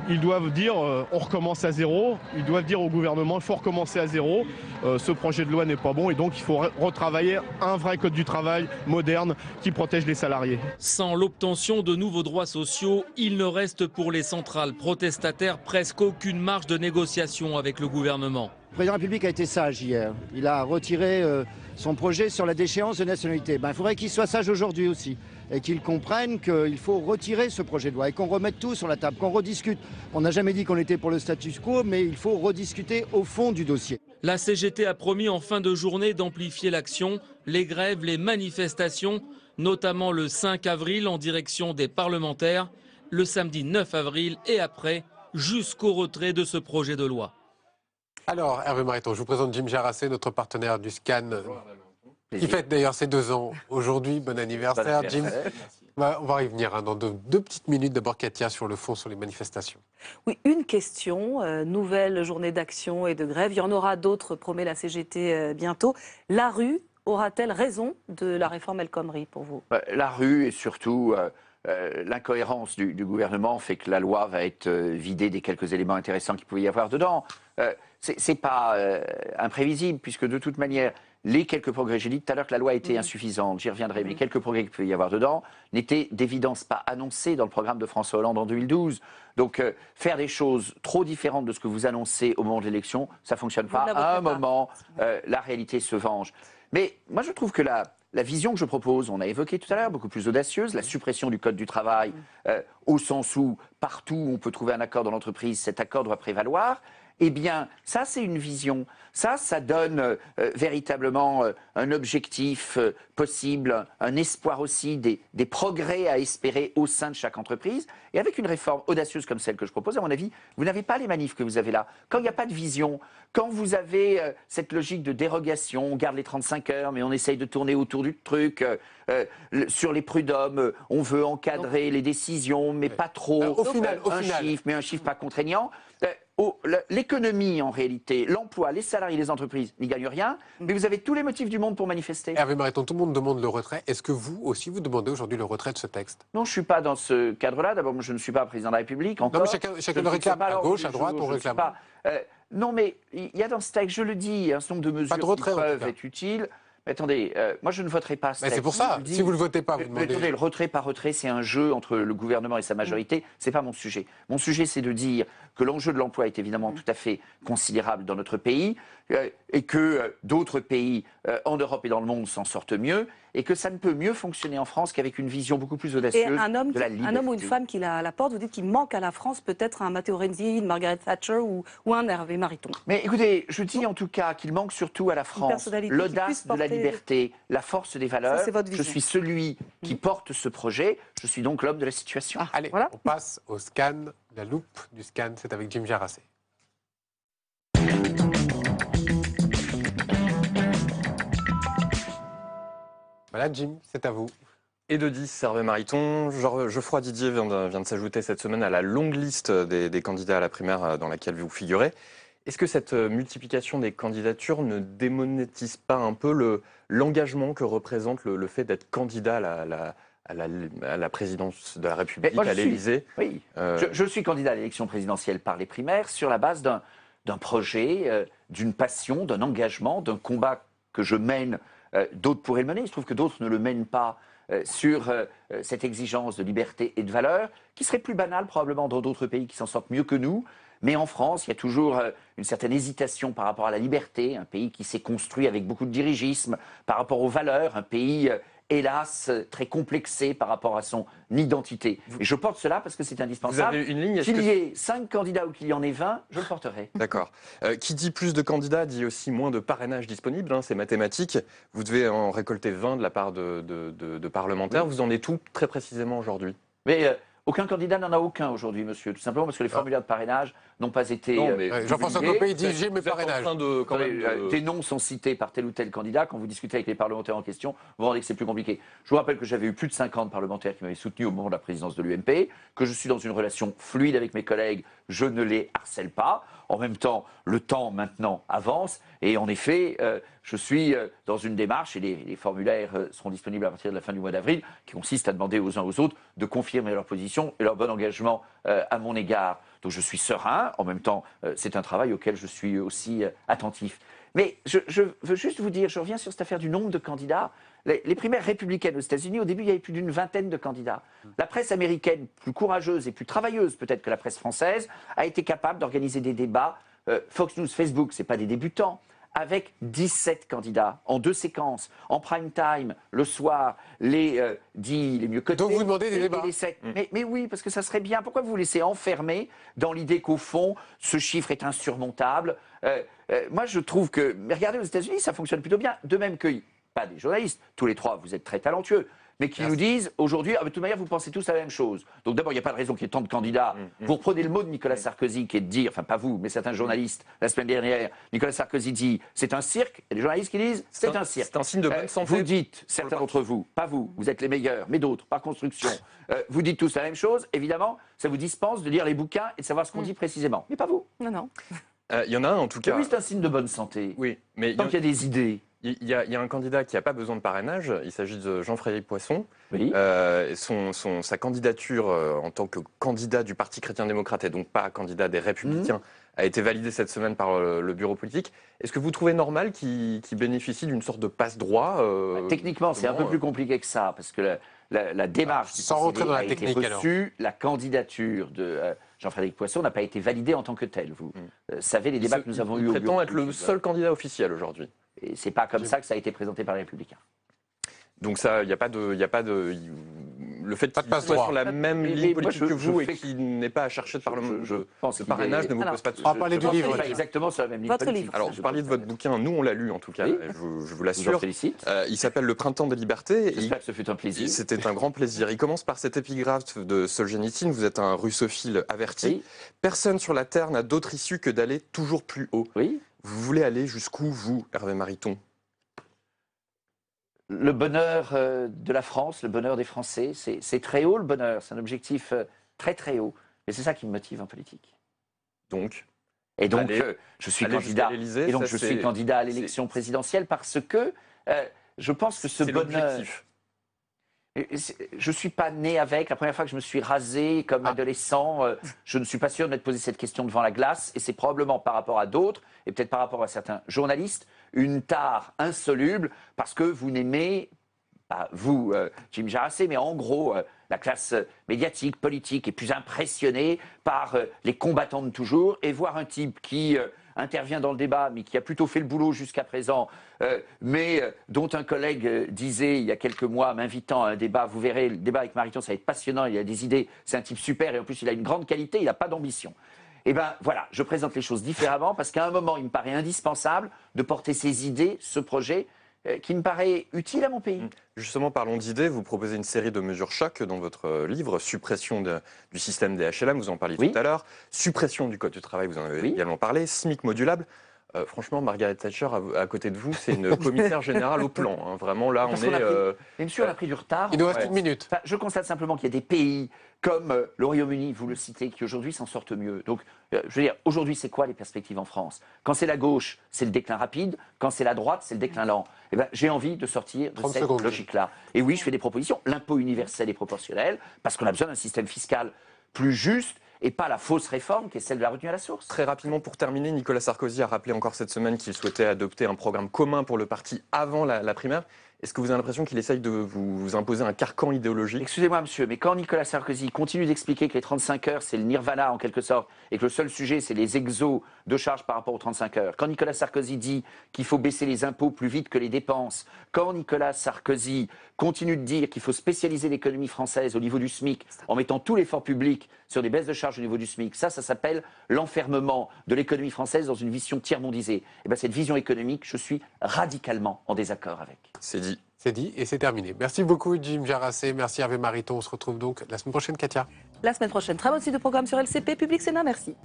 ils doivent dire on recommence à zéro. Ils doivent dire au gouvernement il faut recommencer à zéro. Ce projet de loi n'est pas bon et donc il faut retravailler un vrai code du travail moderne qui protège les salariés. Sans l'obtention de nouveaux droits sociaux, il ne reste pour les centrales protestataires presque aucune marge de négociation avec le gouvernement. Le président de la République a été sage hier. Il a retiré son projet sur la déchéance de nationalité. Il faudrait qu'il soit sage aujourd'hui aussi et qu'il comprenne qu'il faut retirer ce projet de loi et qu'on remette tout sur la table, qu'on rediscute. On n'a jamais dit qu'on était pour le status quo, mais il faut rediscuter au fond du dossier. La CGT a promis en fin de journée d'amplifier l'action, les grèves, les manifestations, notamment le 5 avril en direction des parlementaires, le samedi 9 avril et après, jusqu'au retrait de ce projet de loi. Alors, Hervé Mariton, je vous présente Jim Jarassé, notre partenaire du SCAN, qui fête d'ailleurs ses 2 ans aujourd'hui. Bon anniversaire, Jim. On va y venir dans deux petites minutes. D'abord, Katia, sur le fond, sur les manifestations. Oui, une question. Nouvelle journée d'action et de grève. Il y en aura d'autres, promet la CGT bientôt. La rue aura-t-elle raison de la réforme El Khomri pour vous? La rue et surtout... l'incohérence du gouvernement fait que la loi va être vidée des quelques éléments intéressants qu'il pouvait y avoir dedans. C'est pas imprévisible, puisque de toute manière, les quelques progrès, j'ai dit tout à l'heure que la loi était insuffisante, j'y reviendrai, mais les quelques progrès qu'il peut y avoir dedans n'étaient d'évidence pas annoncés dans le programme de François Hollande en 2012. Donc faire des choses trop différentes de ce que vous annoncez au moment de l'élection, ça ne fonctionne pas. À un moment, la réalité se venge. Mais moi je trouve que la vision que je propose, on a évoqué tout à l'heure, beaucoup plus audacieuse, la suppression du Code du travail, au sens où partout où on peut trouver un accord dans l'entreprise, cet accord doit prévaloir. Eh bien, ça, c'est une vision. Ça donne véritablement un objectif possible, un espoir aussi, des progrès à espérer au sein de chaque entreprise. Et avec une réforme audacieuse comme celle que je propose, à mon avis, vous n'avez pas les manifs que vous avez là. Quand il n'y a pas de vision, quand vous avez cette logique de dérogation, on garde les 35 heures, mais on essaye de tourner autour du truc. Sur les prud'hommes, on veut encadrer les décisions, mais pas trop. Au final, chiffre, mais un chiffre pas contraignant. L'économie, en réalité, l'emploi, les salariés, les entreprises n'y gagnent rien, mais vous avez tous les motifs du monde pour manifester. Hervé Mariton, tout le monde demande le retrait. Est-ce que vous aussi, vous demandez aujourd'hui le retrait de ce texte? Non, je ne suis pas dans ce cadre-là. D'abord, je ne suis pas président de la République. Encore. Non, mais chacun le réclame. À gauche, à droite, on réclame. Non, mais il y a dans ce texte, je le dis, un certain nombre de mesures qui peuvent être utiles. Mais attendez, moi je ne voterai pas ce texte. C'est pour ça, si vous ne le votez pas, vous demandez... Attendez, le retrait par retrait, c'est un jeu entre le gouvernement et sa majorité, c'est pas mon sujet. Mon sujet, c'est de dire que l'enjeu de l'emploi est évidemment tout à fait considérable dans notre pays, et que d'autres pays en Europe et dans le monde s'en sortent mieux, et que ça ne peut mieux fonctionner en France qu'avec une vision beaucoup plus audacieuse de la liberté. Un homme ou une femme qui la porte, vous dites qu'il manque à la France peut-être un Matteo Renzi, une Margaret Thatcher ou un Hervé Mariton. Mais écoutez, je dis en tout cas qu'il manque surtout à la France l'audace de la liberté, la force des valeurs. Je suis celui qui porte ce projet, je suis donc l'homme de la situation. Allez, voilà. On passe au scan, la loupe du scan, c'est avec Jim Jarassé. Voilà, Jim, c'est à vous. Et de 10, Hervé Mariton. Geoffroy Didier vient de s'ajouter cette semaine à la longue liste des candidats à la primaire dans laquelle vous figurez. Est-ce que cette multiplication des candidatures ne démonétise pas un peu l'engagement que représente le fait d'être candidat à la présidence de la République, à l'Élysée? Oui, je suis candidat à l'élection présidentielle par les primaires sur la base d'un projet, d'une passion, d'un engagement, d'un combat que je mène. D'autres pourraient le mener, il se trouve que d'autres ne le mènent pas sur cette exigence de liberté et de valeur, qui serait plus banale probablement dans d'autres pays qui s'en sortent mieux que nous. Mais en France, il y a toujours une certaine hésitation par rapport à la liberté, un pays qui s'est construit avec beaucoup de dirigisme, par rapport aux valeurs, un pays, hélas, très complexé par rapport à son identité. Et je porte cela parce que c'est indispensable. Vous avez une ligne, qu'il y ait 5 candidats ou qu'il y en ait 20, je le porterai. D'accord. Qui dit plus de candidats dit aussi moins de parrainage disponible, hein, c'est mathématique. Vous devez en récolter 20 de la part de parlementaires. Vous en êtes où très précisément aujourd'hui? Mais aucun candidat n'en a aucun aujourd'hui, monsieur, tout simplement parce que les formulaires de parrainage n'ont pas été. Jean-François Copé dit j'ai mes parrainages. Des noms sont cités par tel ou tel candidat. Quand vous discutez avec les parlementaires en question, vous vous rendez que c'est plus compliqué. Je vous rappelle que j'avais eu plus de 50 parlementaires qui m'avaient soutenu au moment de la présidence de l'UMP, que je suis dans une relation fluide avec mes collègues, je ne les harcèle pas. En même temps, le temps maintenant avance et en effet, je suis dans une démarche et les formulaires seront disponibles à partir de la fin du mois d'avril, qui consiste à demander aux uns aux autres de confirmer leur position et leur bon engagement à mon égard. Donc je suis serein, en même temps, c'est un travail auquel je suis aussi attentif. Mais je veux juste vous dire, je reviens sur cette affaire du nombre de candidats. Les primaires républicaines aux États-Unis, au début, il y avait plus d'une vingtaine de candidats. La presse américaine, plus courageuse et plus travailleuse peut-être que la presse française, a été capable d'organiser des débats. Fox News, Facebook, ce n'est pas des débutants. Avec 17 candidats, en 2 séquences, en prime time, le soir, les mieux cotés. Donc vous demandez des débats. Les 7. Mais oui, parce que ça serait bien. Pourquoi vous laissez enfermer dans l'idée qu'au fond, ce chiffre est insurmontable? Moi, je trouve que... Mais regardez, aux États-Unis, ça fonctionne plutôt bien. De même que... Pas des journalistes, tous les trois, vous êtes très talentueux, mais qui nous disent aujourd'hui, de toute manière, vous pensez tous la même chose. Donc d'abord, il n'y a pas de raison qu'il y ait tant de candidats. Vous reprenez le mot de Nicolas Sarkozy qui est de dire, enfin pas vous, mais certains journalistes, la semaine dernière, Nicolas Sarkozy dit c'est un cirque, et les journalistes qui disent c'est un cirque. C'est un signe de bonne santé. Vous dites, certains d'entre vous, pas vous, vous êtes les meilleurs, mais d'autres, par construction, vous dites tous la même chose, évidemment, ça vous dispense de lire les bouquins et de savoir ce qu'on dit précisément. Mais pas vous. Non. Il y en a un en tout cas. Oui, c'est un signe de bonne santé. Oui, mais tant qu'il y a des idées. Il y a un candidat qui n'a pas besoin de parrainage, il s'agit de Jean-Frédéric Poisson. Oui. Sa candidature en tant que candidat du Parti chrétien-démocrate et donc pas candidat des Républicains a été validée cette semaine par le bureau politique. Est-ce que vous trouvez normal qu'il bénéficie d'une sorte de passe-droit Techniquement, c'est un peu plus compliqué que ça, parce que la démarche sans rentrer dans la technique, été reçue, la candidature de Jean-Frédéric Poisson n'a pas été validée en tant que telle. Vous savez les débats que nous avons eus. Il prétend être le seul candidat officiel aujourd'hui. Et c'est pas comme ça que ça a été présenté par les Républicains. Donc ça, il n'y a pas de, le fait qu'il soit sur la même ligne politique que vous et qu'il n'ait pas à chercher de parrainage ne vous pose pas de soucis. On va parler du livre. Pas exactement sur la même ligne Votre politique. livre. Alors, vous parliez de votre bouquin, nous on l'a lu en tout cas, Oui. je vous Je vous en l'assure. félicite. Il s'appelle Le Printemps des libertés. J'espère que ce fut un plaisir. C'était un grand plaisir. Il commence par cette épigraphe de Solzhenitsyn, vous êtes un russophile averti. Oui. Personne sur la Terre n'a d'autre issue que d'aller toujours plus haut. Oui. Vous voulez aller jusqu'où, vous, Hervé Mariton? Le bonheur de la France, le bonheur des Français, c'est très haut le bonheur, c'est un objectif très très haut. Et c'est ça qui me motive en politique. Donc Et donc, Allez- je suis aller candidat. jusqu'à l'Élysée, Et donc, ça, je c'est- suis candidat à l'élection présidentielle parce que je pense que ce c'est bonheur. l'objectif. Je ne suis pas né avec. La première fois que je me suis rasé comme adolescent, je ne suis pas sûr de m'être posé cette question devant la glace. Et c'est probablement par rapport à d'autres, et peut-être par rapport à certains journalistes, une tare insoluble parce que vous n'aimez pas, vous, Jim Jarassé, mais en gros, la classe médiatique, politique est plus impressionnée par les combattants de toujours. Et voir un type qui intervient dans le débat, mais qui a plutôt fait le boulot jusqu'à présent, dont un collègue disait il y a quelques mois, m'invitant à un débat, vous verrez, le débat avec Mariton, ça va être passionnant, il a des idées, c'est un type super, et en plus il a une grande qualité, il n'a pas d'ambition. Eh bien voilà, je présente les choses différemment, parce qu'à un moment, il me paraît indispensable de porter ces idées, ce projet, qui me paraît utile à mon pays. Justement, parlons d'idées. Vous proposez une série de mesures chocs dans votre livre. Suppression du système des HLM, vous en parliez tout à l'heure. Suppression du Code du travail, vous en avez également parlé. SMIC modulable. Franchement, Margaret Thatcher, à côté de vous, c'est une commissaire générale au plan. Hein. Vraiment, là, on est... Mais monsieur, on a pris du retard. Il nous reste une minute. Enfin, je constate simplement qu'il y a des pays comme le Royaume-Uni, vous le citez, qui aujourd'hui s'en sortent mieux. Donc, je veux dire, aujourd'hui, c'est quoi les perspectives en France? Quand c'est la gauche, c'est le déclin rapide. Quand c'est la droite, c'est le déclin lent. Eh ben, j'ai envie de sortir de cette logique-là. Et oui, je fais des propositions. L'impôt universel et proportionnel, parce qu'on a besoin d'un système fiscal plus juste et pas la fausse réforme qui est celle de la retenue à la source. Très rapidement, pour terminer, Nicolas Sarkozy a rappelé encore cette semaine qu'il souhaitait adopter un programme commun pour le parti avant la primaire. Est-ce que vous avez l'impression qu'il essaye de vous imposer un carcan idéologique? Excusez-moi, monsieur, mais quand Nicolas Sarkozy continue d'expliquer que les 35 heures, c'est le nirvana en quelque sorte, et que le seul sujet, c'est les exos de charge par rapport aux 35 heures, quand Nicolas Sarkozy dit qu'il faut baisser les impôts plus vite que les dépenses, quand Nicolas Sarkozy continue de dire qu'il faut spécialiser l'économie française au niveau du SMIC en mettant tout l'effort public sur des baisses de charges au niveau du SMIC, ça s'appelle l'enfermement de l'économie française dans une vision tiers-mondisée. Et bien cette vision économique, je suis radicalement en désaccord avec. C'est dit. C'est dit et c'est terminé. Merci beaucoup, Jim Jarassé. Merci, Hervé Mariton. On se retrouve donc la semaine prochaine, Katia. La semaine prochaine, très bon site de programme sur LCP, Public Sénat, merci.